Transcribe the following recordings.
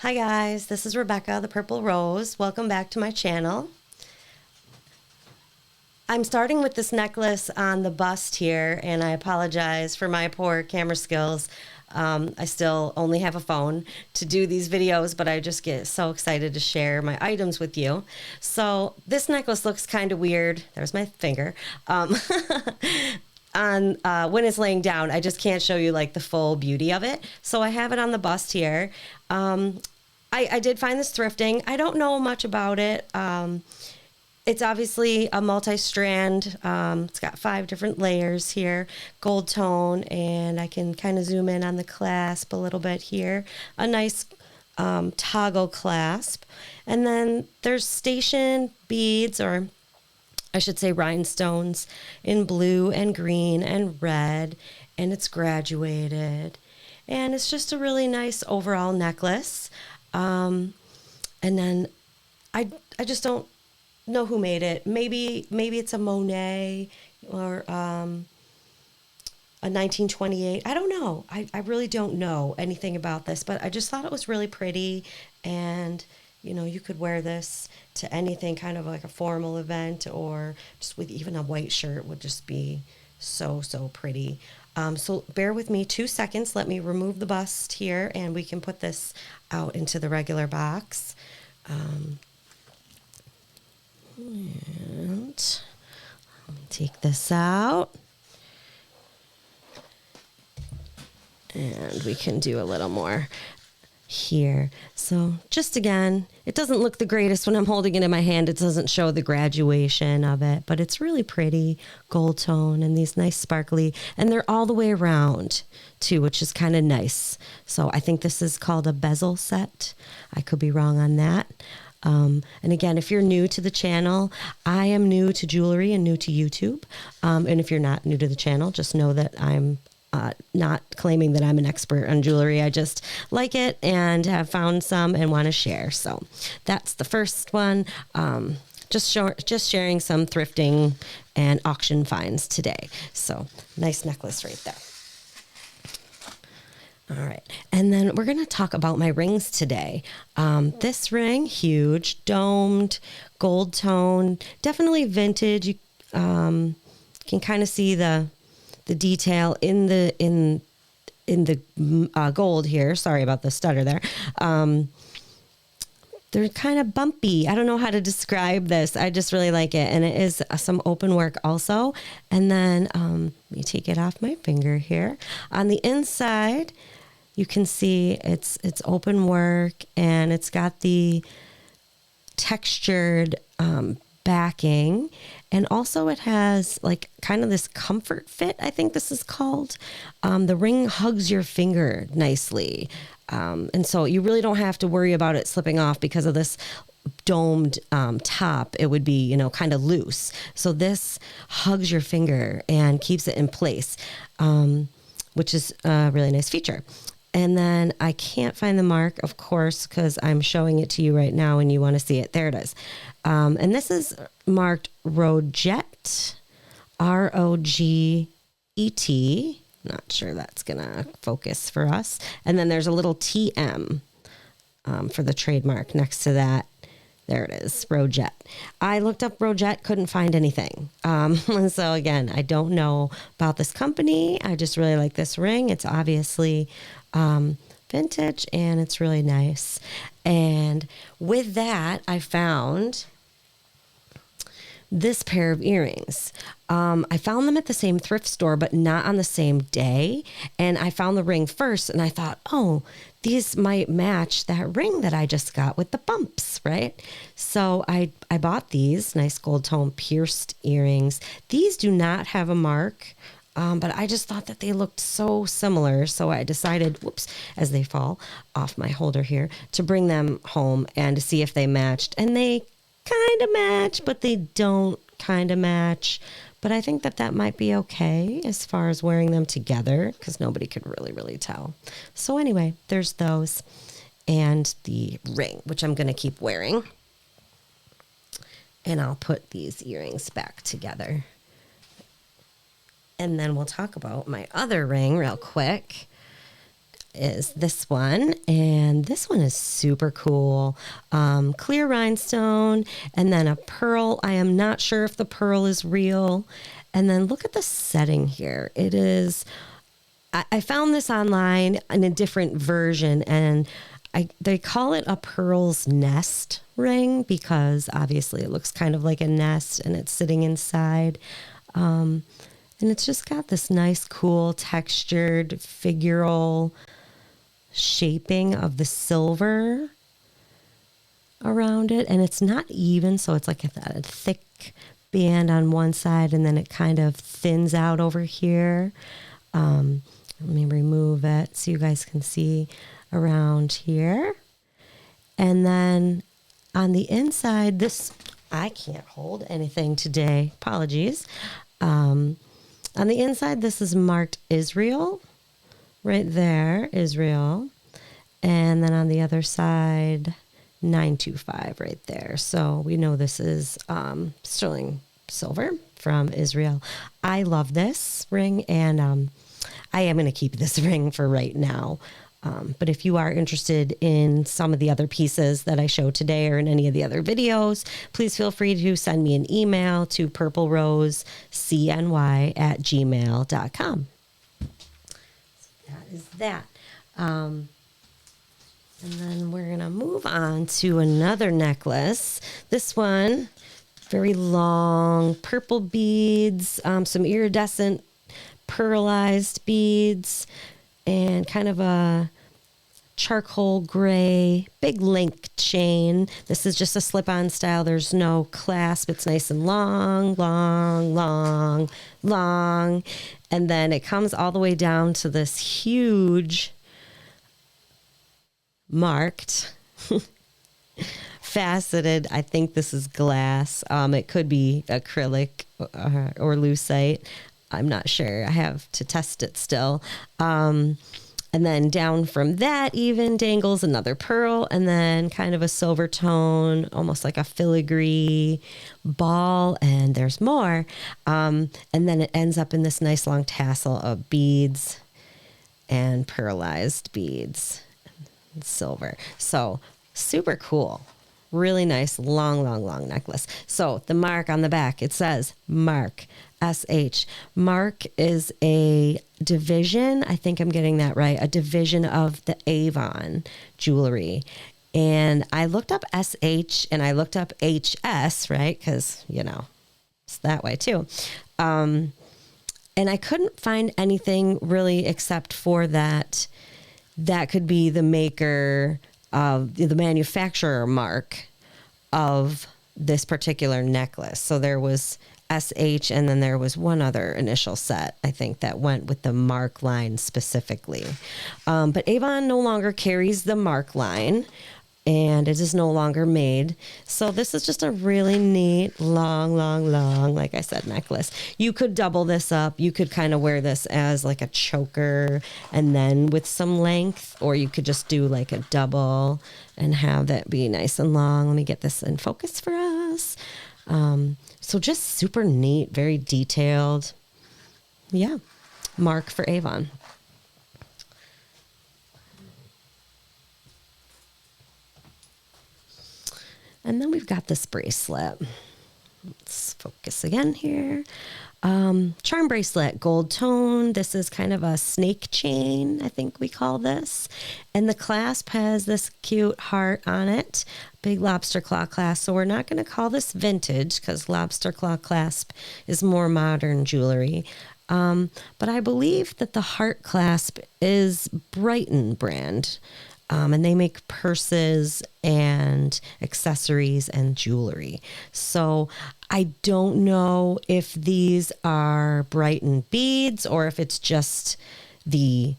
Hi guys, this is Rebecca, the Purple Rose. Welcome back to my channel. I'm starting with this necklace on the bust here, and I apologize for my poor camera skills. I still only have a phone to do these videos, but I just get so excited to share my items with you. So this necklace looks kind of weird. There's my finger. On when it's laying down, I just can't show you like the full beauty of it. So I have it on the bust here. I did find this thrifting. I don't know much about it. It's obviously a multi-strand. It's got 5 different layers here, gold tone, and I can kind of zoom in on the clasp a little bit here. A nice toggle clasp. And then there's station beads, or I should say rhinestones, in blue and green and red, and it's graduated. And it's just a really nice overall necklace. And then I just don't know who made it. Maybe it's a Monet or a 1928. I don't know. I really don't know anything about this, but I just thought it was really pretty, and you know, you could wear this to anything, kind of like a formal event, or just with even a white shirt would just be so pretty. So bear with me 2 seconds. Let me remove the bust here, and we can put this out into the regular box. And let me take this out. And we can do a little more here. So just again, it doesn't look the greatest when I'm holding it in my hand. It doesn't show the graduation of it, but it's really pretty gold tone and these nice sparkly, and they're all the way around too, which is kind of nice. So I think this is called a bezel set. I could be wrong on that. And again, if you're new to the channel, I am new to jewelry and new to YouTube. And if you're not new to the channel, just know that I'm not claiming that I'm an expert on jewelry. I just like it and have found some and want to share. So that's the first one. Just sharing some thrifting and auction finds today. So nice necklace right there. All right. And then we're going to talk about my rings today. This ring, huge, domed, gold tone, definitely vintage. You can kind of see the detail in the gold here. Sorry about the stutter there. They're kind of bumpy. I don't know how to describe this. I just really like it. And it is some open work also. And then let me take it off my finger here. On the inside, you can see it's open work, and it's got the textured backing, and also it has like kind of this comfort fit, I think this is called. The ring hugs your finger nicely, and so you really don't have to worry about it slipping off because of this domed top. It would be, you know, kind of loose. So this hugs your finger and keeps it in place, which is a really nice feature. And then I can't find the mark, of course, because I'm showing it to you right now and you want to see it. There it is. And this is marked Roget, R-O-G-E-T. Not sure that's going to focus for us. And then there's a little TM for the trademark next to that. There it is, Roget. I looked up Roget, couldn't find anything. So again, I don't know about this company. I just really like this ring. It's obviously vintage, and it's really nice. And with that, I found this pair of earrings. I found them at the same thrift store, but not on the same day. And I found the ring first, and I thought, oh, these might match that ring that I just got with the bumps, right? So I bought these nice gold tone pierced earrings. These do not have a mark, but I just thought that they looked so similar. So I decided, whoops, as they fall off my holder here, to bring them home and to see if they matched. And they kind of match, but they don't kind of match. But I think that might be okay as far as wearing them together, because nobody could really tell. So anyway, there's those, and the ring, which I'm going to keep wearing. And I'll put these earrings back together. And then we'll talk about my other ring real quick. is this one, and this one is super cool. Clear rhinestone, and then a pearl. I am not sure if the pearl is real. And then look at the setting here. It is, I found this online in a different version, and they call it a pearl's nest ring because obviously it looks kind of like a nest and it's sitting inside. And it's just got this nice, cool, textured, figural shaping of the silver around it. And it's not even, so it's like a thick band on one side and then it kind of thins out over here. Let me remove it so you guys can see around here. And then on the inside, this, I can't hold anything today. Apologies. On the inside, this is marked Israel. Right there, Israel. And then on the other side, 925 right there. So we know this is sterling silver from Israel. I love this ring, and I am going to keep this ring for right now. But if you are interested in some of the other pieces that I showed today or in any of the other videos, please feel free to send me an email to purplerosecny@gmail.com. That is that. And then we're going to move on to another necklace. This one, very long purple beads, some iridescent pearlized beads, and kind of a charcoal gray, big link chain. This is just a slip-on style. There's no clasp. It's nice and long, long, long, long. And then it comes all the way down to this huge marked faceted, I think this is glass. It could be acrylic or lucite. I'm not sure. I have to test it still. And then down from that even dangles another pearl and then kind of a silver tone, almost like a filigree ball. And there's more. And then it ends up in this nice long tassel of beads and pearlized beads and silver. So super cool. Really nice, long, long, long necklace. So the mark on the back, it says Mark, SH. Mark is a division, I think I'm getting that right, a division of the Avon jewelry. And I looked up SH and I looked up HS, right? Because, you know, it's that way too. And I couldn't find anything really except for that. That could be the maker of the manufacturer mark of this particular necklace. So there was SH and then there was one other initial set, I think, that went with the mark line specifically. But Avon no longer carries the mark line and it is no longer made. So this is just a really neat, long, long, long, like I said, necklace. You could double this up. You could kind of wear this as like a choker and then with some length, or you could just do like a double and have that be nice and long. Let me get this in focus for us. So just super neat, very detailed. Yeah, mark for Avon. And then we've got this bracelet. Let's focus again here. Charm bracelet, gold tone. This is kind of a snake chain, I think we call this. And the clasp has this cute heart on it, big lobster claw clasp. So we're not going to call this vintage because lobster claw clasp is more modern jewelry. But I believe that the heart clasp is Brighton brand. And they make purses and accessories and jewelry. So I don't know if these are Brighton beads or if it's just the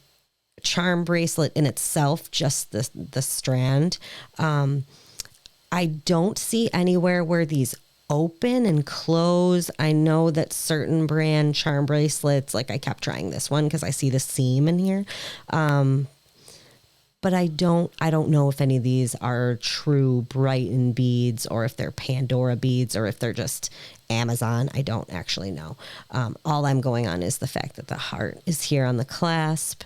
charm bracelet in itself, just the strand. I don't see anywhere where these open and close. I know that certain brand charm bracelets, like I kept trying this one because I see the seam in here. but I don't know if any of these are true Brighton beads or if they're Pandora beads or if they're just Amazon. I don't actually know. All I'm going on is the fact that the heart is here on the clasp.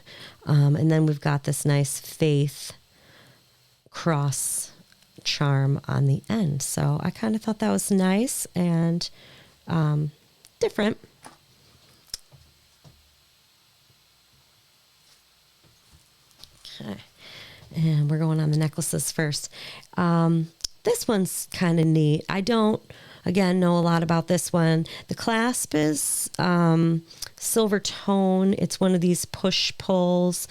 And then we've got this nice faith cross charm on the end. So I kind of thought that was nice and different. Okay. And we're going on the necklaces first. This one's kind of neat. I don't, again, know a lot about this one. The clasp is silver tone. It's one of these push pulls.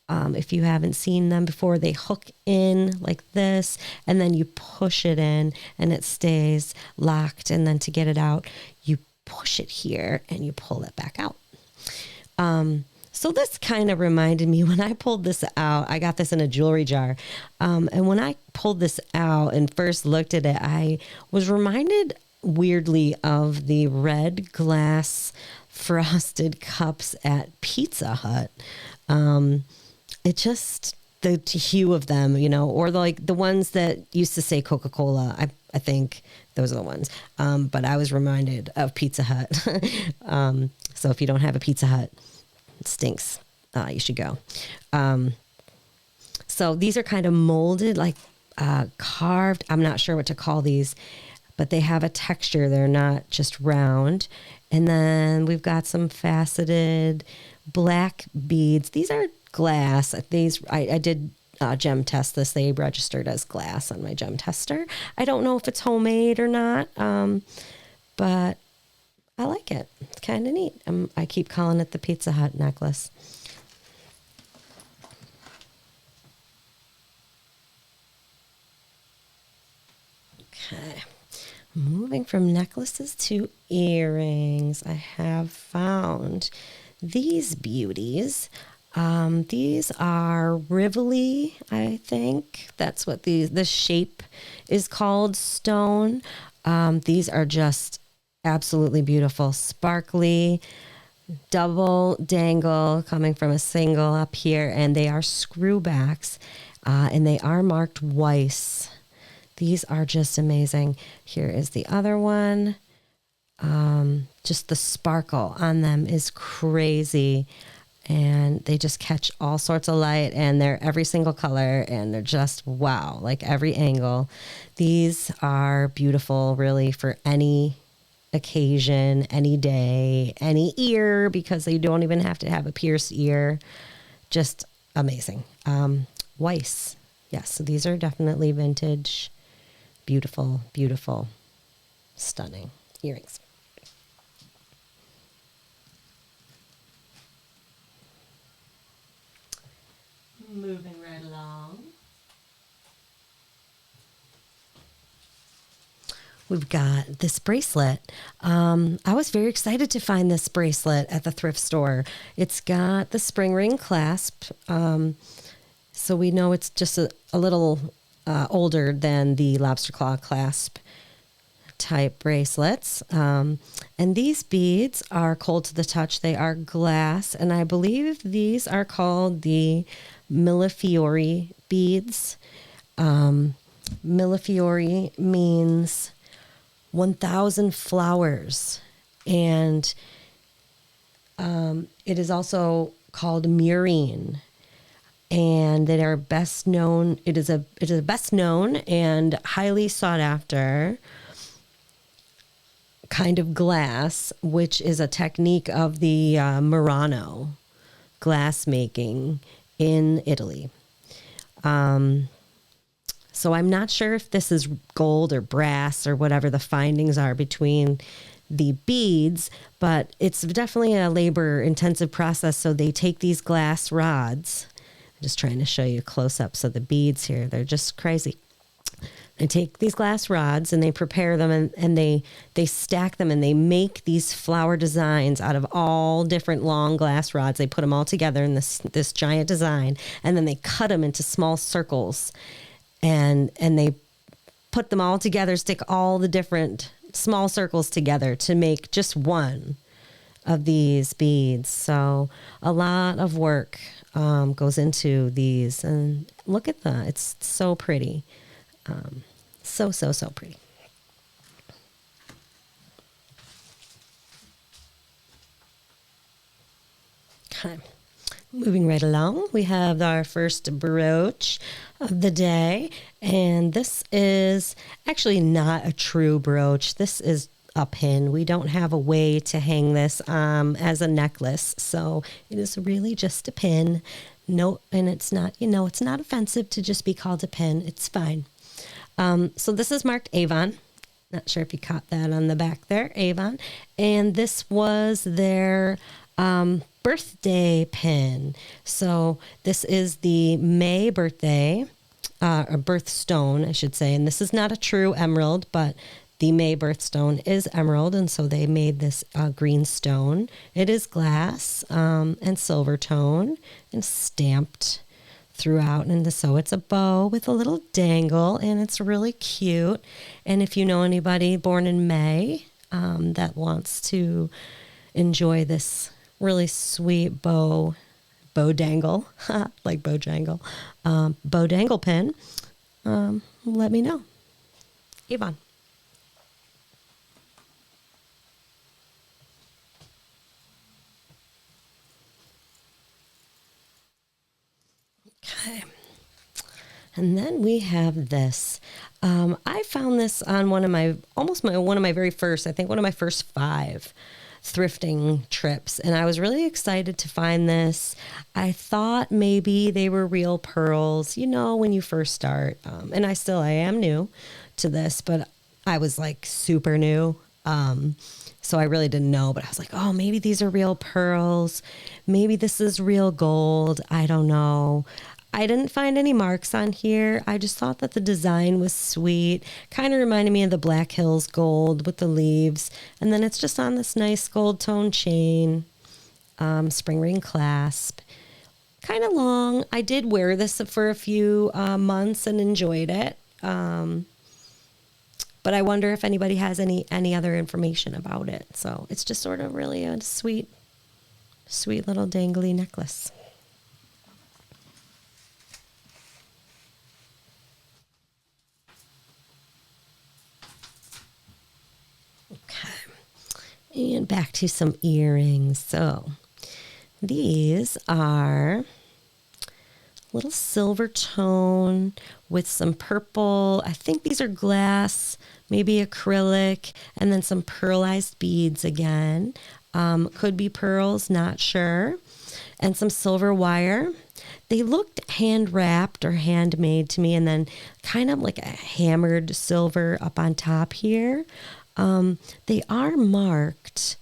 If you haven't seen them before, they hook in like this, and then you push it in and it stays locked. And then to get it out, you push it here and you pull it back out. So this kind of reminded me when I pulled this out, I got this in a jewelry jar. And when I pulled this out and first looked at it, I was reminded weirdly of the red glass frosted cups at Pizza Hut. It just, the hue of them, you know, or like the ones that used to say Coca-Cola. I think those are the ones. But I was reminded of Pizza Hut. So if you don't have a Pizza Hut, it stinks. You should go. So these are kind of molded, like carved. I'm not sure what to call these, but they have a texture. They're not just round. And then we've got some faceted black beads. These are glass. These I did gem test this. They registered as glass on my gem tester. I don't know if it's homemade or not, but I like it. It's kind of neat. I keep calling it the Pizza Hut necklace. Okay. Moving from necklaces to earrings, I have found these beauties. These are Rivoli, I think. That's what this shape is called, stone. These are just absolutely beautiful, sparkly, double dangle coming from a single up here, and they are screwbacks, and they are marked Weiss. These are just amazing. Here is the other one. Just the sparkle on them is crazy, and they just catch all sorts of light, and they're every single color, and they're just wow, like every angle. These are beautiful really for any occasion, any day, any ear, because you don't even have to have a pierced ear. Just amazing. Weiss. Yes, so these are definitely vintage. Beautiful, beautiful, stunning earrings. Moving right along. We've got this bracelet. I was very excited to find this bracelet at the thrift store. It's got the spring ring clasp. So we know it's just a little older than the lobster claw clasp type bracelets. And these beads are cold to the touch. They are glass. And I believe these are called the Millefiori beads. Millefiori means 1,000 flowers. And it is also called murine. And that are best known. It is a best known and highly sought after kind of glass, which is a technique of the Murano glass making in Italy. So I'm not sure if this is gold or brass or whatever the findings are between the beads, but it's definitely a labor-intensive process. So they take these glass rods. I'm just trying to show you close-ups of the beads here. They're just crazy. They take these glass rods and they prepare them and they stack them and they make these flower designs out of all different long glass rods. They put them all together in this giant design, and then they cut them into small circles and they put them all together, stick all the different small circles together to make just one of these beads. So a lot of work goes into these. And look at that. It's so pretty. So pretty. Okay. Moving right along, we have our first brooch of the day, and this is actually not a true brooch. This is a pin. We don't have a way to hang this as a necklace, so it is really just a pin. No, and it's not, it's not offensive to just be called a pin. It's fine. So this is marked Avon. Not sure if you caught that on the back there, Avon. And this was their birthday pin. So this is the May birthday, or birthstone, I should say. And this is not a true emerald, but the May birthstone is emerald. And so they made this green stone. It is glass and silver tone and stamped throughout. And so it's a bow with a little dangle, and it's really cute. And if you know anybody born in May that wants to enjoy this really sweet bow dangle, like Bojangle, bow dangle pin, let me know. Avon. Okay. And then we have this. I found this on one of my very first, I think one of my first 5 thrifting trips. And I was really excited to find this. I thought maybe they were real pearls, when you first start. And I am new to this, but I was like super new. So I really didn't know, but I was like, oh, maybe these are real pearls. Maybe this is real gold. I don't know. I didn't find any marks on here. I just thought that the design was sweet. Kind of reminded me of the Black Hills gold with the leaves. And then it's just on this nice gold tone chain, spring ring clasp. Kind of long. I did wear this for a few months and enjoyed it. But I wonder if anybody has any other information about it. So it's just sort of really a sweet little dangly necklace. And back to some earrings. So these are little silver tone with some purple. I think these are glass, maybe acrylic, and then some pearlized beads again. Could be pearls, not sure. And some silver wire. They looked hand wrapped or handmade to me, and then kind of like a hammered silver up on top here. They are marked.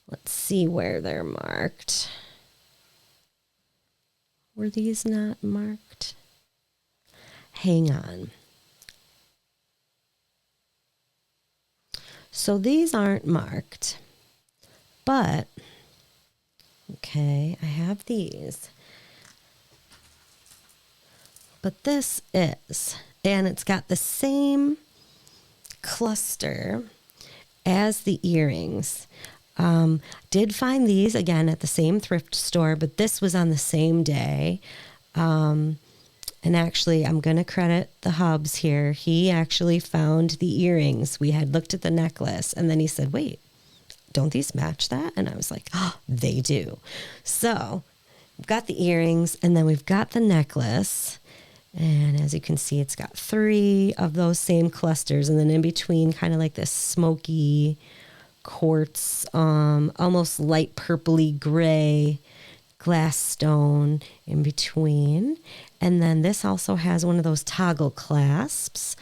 Let's see where they're marked. Were these not marked? Hang on. So these aren't marked, but okay, I have these. But this is, and it's got the same cluster as the earrings. Did find these again at the same thrift store, but this was on the same day. And actually, I'm going to credit the Hubs here. He actually found the earrings. We had looked at the necklace, and then he said, wait, don't these match that? And I was like, oh, they do. So we've got the earrings, and then we've got the necklace. And as you can see, it's got 3 of those same clusters. And then in between, kind of like this smoky quartz, almost light purpley gray glass stone in between. And then this also has one of those toggle clasps,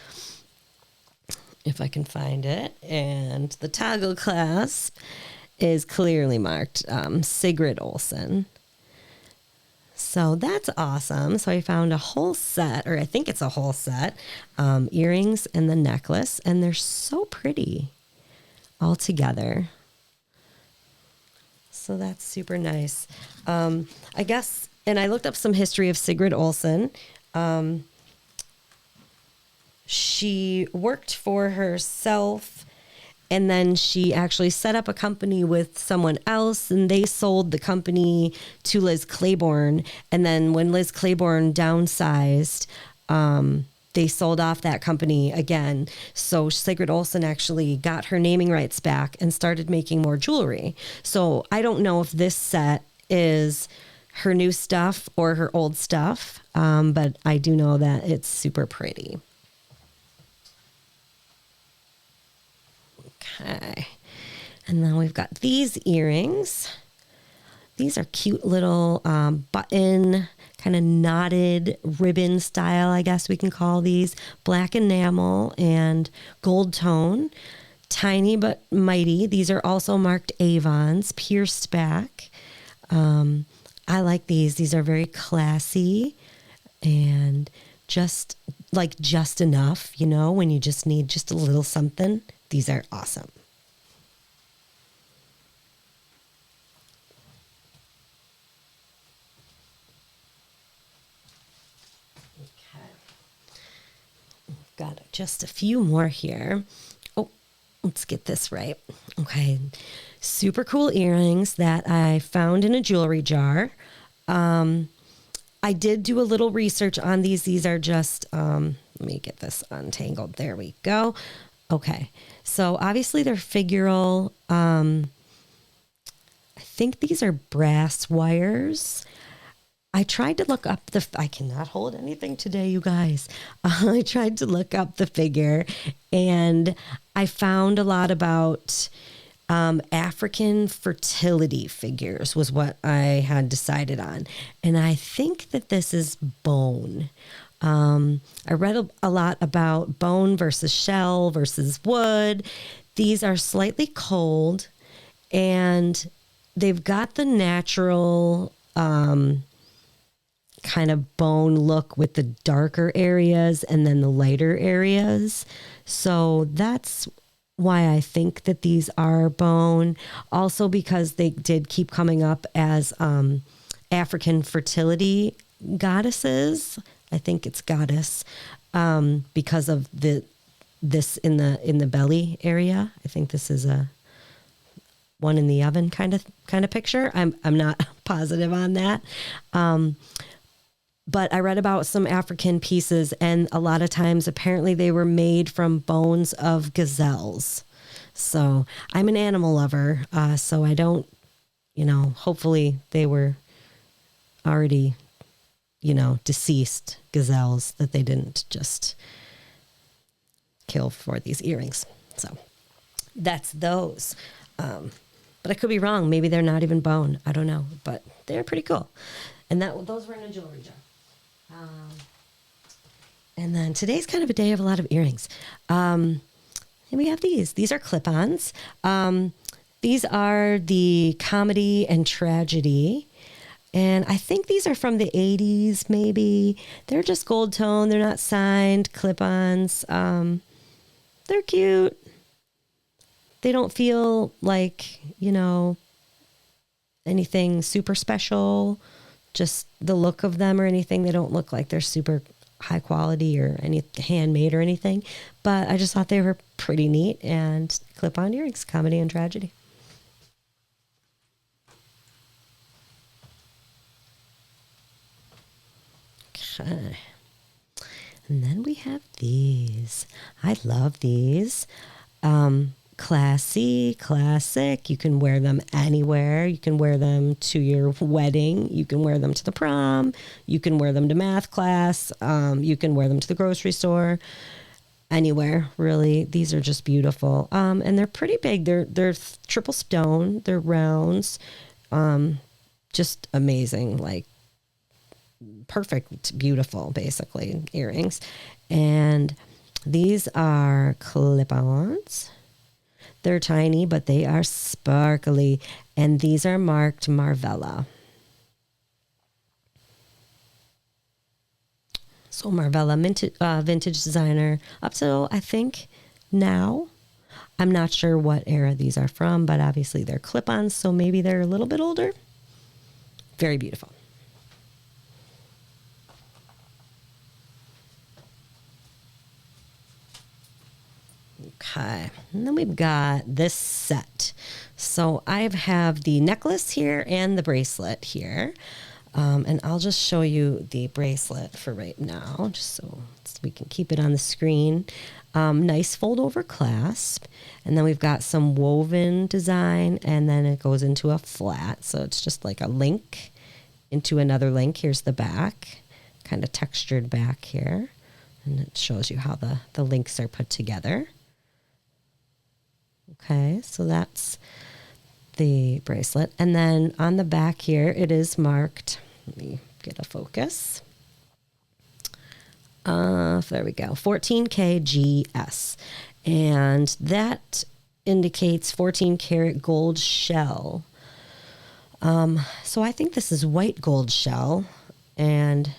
if I can find it. And the toggle clasp is clearly marked Sigrid Olsen. So that's awesome. So I found a whole set, or I think it's a whole set, earrings and the necklace, and they're so pretty all together. So that's super nice. I guess, and I looked up some history of Sigrid Olsen. She worked for herself And then she actually set up a company with someone else, and they sold the company to Liz Claiborne. And then when Liz Claiborne downsized, they sold off that company again. So Sigrid Olsen actually got her naming rights back and started making more jewelry. So I don't know if this set is her new stuff or her old stuff, but I do know that it's super pretty. Okay. And then we've got these earrings. These are cute little button, kind of knotted ribbon style, I guess we can call these. Black enamel and gold tone. Tiny but mighty. These are also marked Avons, pierced back. I like these. These are very classy and just enough, when you just need just a little something. These are awesome. Okay. Got just a few more here. Oh, let's get this right. Okay. Super cool earrings that I found in a jewelry jar. I did do a little research on these. These are just, let me get this untangled. There we go. Okay. So obviously they're figural. I think these are brass wires. I tried to look up I cannot hold anything today, you guys. I tried to look up the figure, and I found a lot about African fertility figures was what I had decided on. And I think that this is bone. I read a lot about bone versus shell versus wood. These are slightly cold, and they've got the natural kind of bone look with the darker areas and then the lighter areas. So that's why I think that these are bone. Also because they did keep coming up as African fertility goddesses. I think it's goddess because of this in the belly area. I think this is a one in the oven kind of picture. I'm not positive on that. But I read about some African pieces, and a lot of times apparently they were made from bones of gazelles. So I'm an animal lover, so I don't, hopefully they were already, deceased gazelles that they didn't just kill for these earrings. So that's those. But I could be wrong. Maybe they're not even bone. I don't know, but they're pretty cool. And those were in a jewelry jar. And then today's kind of a day of a lot of earrings. And we have these. These are clip-ons. These are the comedy and tragedy. And I think these are from the 80s, maybe. They're just gold tone. They're not signed clip-ons. They're cute. They don't feel like, anything super special. Just the look of them or anything. They don't look like they're super high quality or any handmade or anything. But I just thought they were pretty neat and clip-on earrings, comedy and tragedy. Okay. And then we have these. I love these. Classy, classic. You can wear them anywhere. You can wear them to your wedding. You can wear them to the prom. You can wear them to math class. You can wear them to the grocery store. Anywhere, really. These are just beautiful. And they're pretty big. They're triple stone. They're rounds. Just amazing. Like perfect, beautiful, basically, earrings. And these are clip-ons. They're tiny, but they are sparkly. And these are marked Marvella. So Marvella, vintage designer, up till, I think, now. I'm not sure what era these are from, but obviously they're clip-ons, so maybe they're a little bit older. Very beautiful. Okay, and then we've got this set. So I have the necklace here and the bracelet here. And I'll just show you the bracelet for right now, just so we can keep it on the screen. Nice fold over clasp. And then we've got some woven design, and then it goes into a flat. So it's just like a link into another link. Here's the back, kind of textured back here. And it shows you how the links are put together. Okay, so that's the bracelet. And then on the back here, it is marked. Let me get a focus. There we go. 14K GS. And that indicates 14 karat gold shell. So I think this is white gold shell. And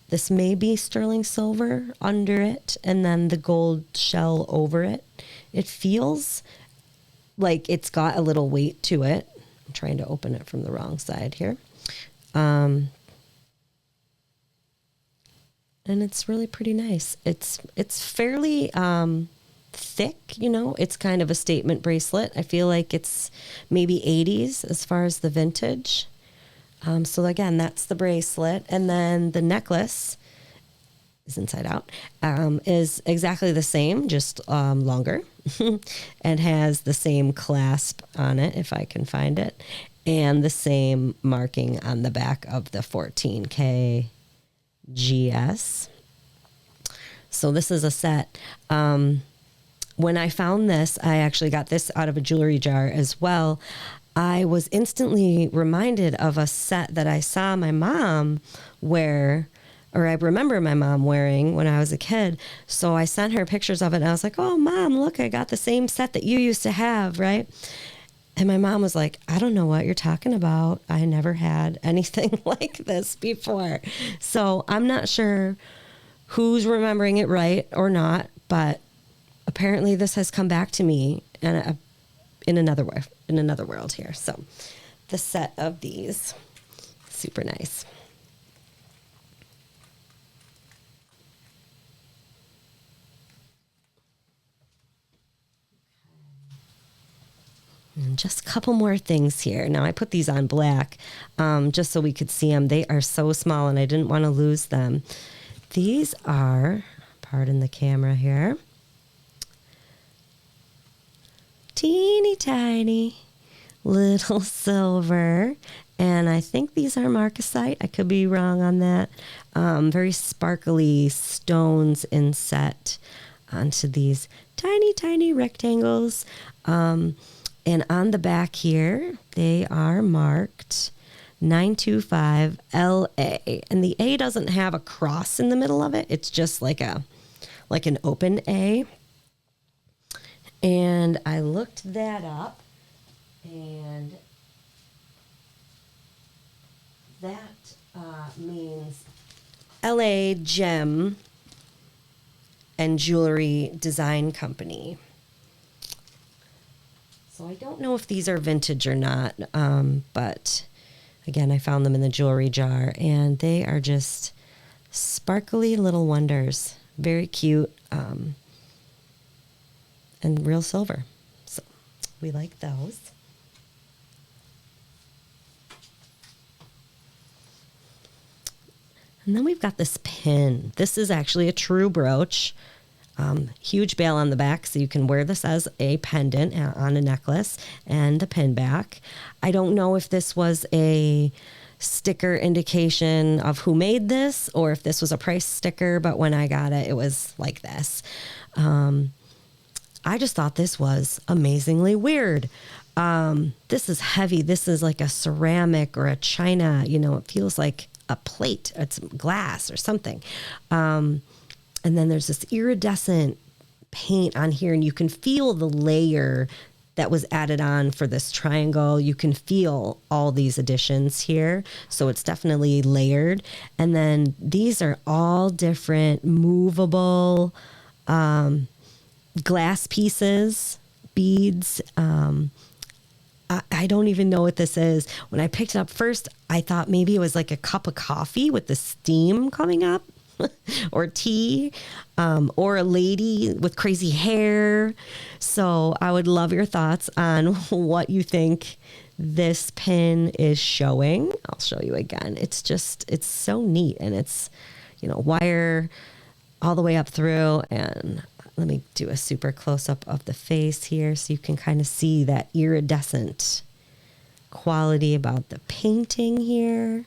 this may be sterling silver under it, and then the gold shell over it. It feels like it's got a little weight to it. I'm trying to open it from the wrong side here. And it's really pretty nice. It's fairly thick, you know. It's kind of a statement bracelet. I feel like it's maybe 80s as far as the vintage. So again, that's the bracelet. And then the necklace is inside out, is exactly the same, just longer, and has the same clasp on it, if I can find it, and the same marking on the back of the 14K GS. So this is a set. When I found this, I actually got this out of a jewelry jar as well. I was instantly reminded of a set that I saw my mom wear, or I remember my mom wearing when I was a kid. So I sent her pictures of it, and I was like, oh, Mom, look, I got the same set that you used to have, right? And my mom was like, I don't know what you're talking about. I never had anything like this before. So I'm not sure who's remembering it right or not, but apparently this has come back to me in another world here. So the set of these, super nice. And just a couple more things here. Now I put these on black just so we could see them. They are so small and I didn't want to lose them. These are, pardon the camera here, teeny tiny little silver, and I think these are marcasite. I could be wrong on that. Very sparkly stones inset onto these tiny rectangles, and on the back here they are marked 925 LA, and the A doesn't have a cross in the middle of it. It's just like an open A. And I looked that up, and that means LA Gem and Jewelry Design Company. So I don't know if these are vintage or not, but again, I found them in the jewelry jar, and they are just sparkly little wonders. Very cute. And real silver. So we like those. And then we've got this pin. This is actually a true brooch. Huge bail on the back, so you can wear this as a pendant on a necklace, and the pin back. I don't know if this was a sticker indication of who made this or if this was a price sticker, but when I got it, it was like this. I just thought this was amazingly weird. This is heavy. This is like a ceramic or a china, you know, it feels like a plate. It's glass or something. And then there's this iridescent paint on here, and you can feel the layer that was added on for this triangle. You can feel all these additions here. So it's definitely layered. And then these are all different movable, glass pieces, beads. I don't even know what this is. When I picked it up first, I thought maybe it was like a cup of coffee with the steam coming up. or tea, or a lady with crazy hair. So I would love your thoughts on what you think this pin is showing. I'll show you again. It's so neat, and it's, wire all the way up through. And let me do a super close up of the face here so you can kind of see that iridescent quality about the painting here.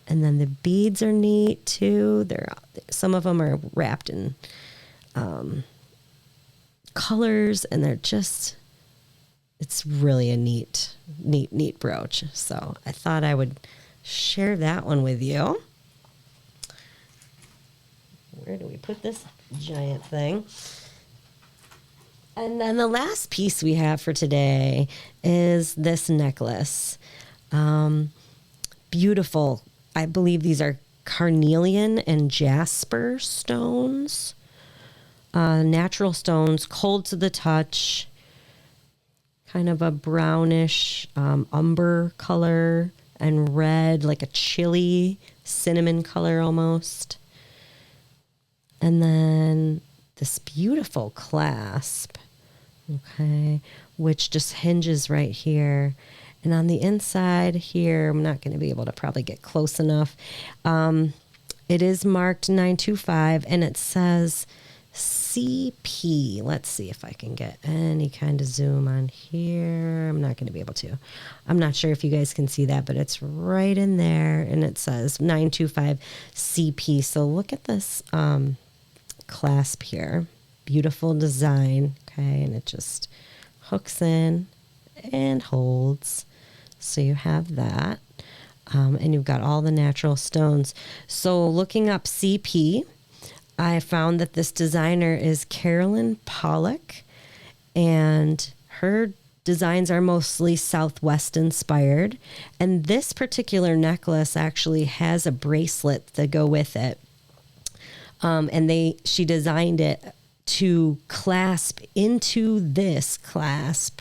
And then the beads are neat too. Some of them are wrapped in colors, and it's really a neat brooch. So I thought I would share that one with you. Where do we put this giant thing? And then the last piece we have for today is this necklace. Beautiful. I believe these are carnelian and jasper stones. Natural stones, cold to the touch. Kind of a brownish umber color, and red, like a chili cinnamon color almost. And then this beautiful clasp, okay, which just hinges right here. And on the inside here, I'm not going to be able to probably get close enough. It is marked 925, and it says CP. Let's see if I can get any kind of zoom on here. I'm not going to be able to. I'm not sure if you guys can see that, but it's right in there, and it says 925 CP. So look at this clasp here. Beautiful design, okay, and it just hooks in and holds. So you have that, and you've got all the natural stones. So looking up CP, I found that this designer is Carolyn Pollock, and her designs are mostly Southwest inspired. And this particular necklace actually has a bracelet to go with it. And she designed it to clasp into this clasp,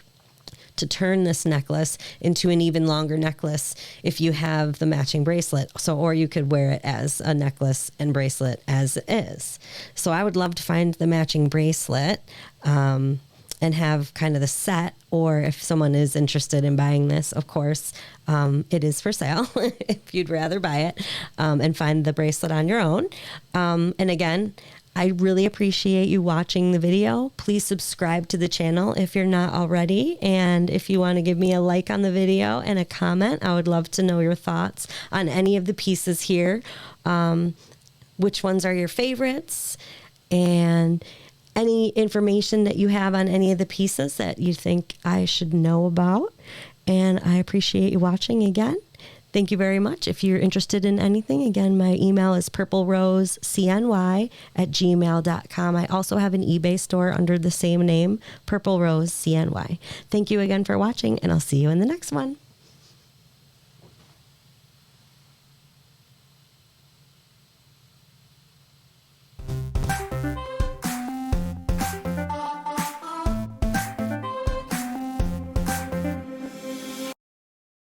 to turn this necklace into an even longer necklace if you have the matching bracelet. Or you could wear it as a necklace and bracelet as is. So I would love to find the matching bracelet and have kind of the set, or if someone is interested in buying this, of course, it is for sale if you'd rather buy it, and find the bracelet on your own. And again, I really appreciate you watching the video. Please subscribe to the channel if you're not already. And if you want to give me a like on the video and a comment, I would love to know your thoughts on any of the pieces here. Which ones are your favorites? And any information that you have on any of the pieces that you think I should know about. And I appreciate you watching again. Thank you very much. If you're interested in anything, again, my email is purplerosecny@gmail.com. I also have an eBay store under the same name, Purple Rose CNY. Thank you again for watching, and I'll see you in the next one.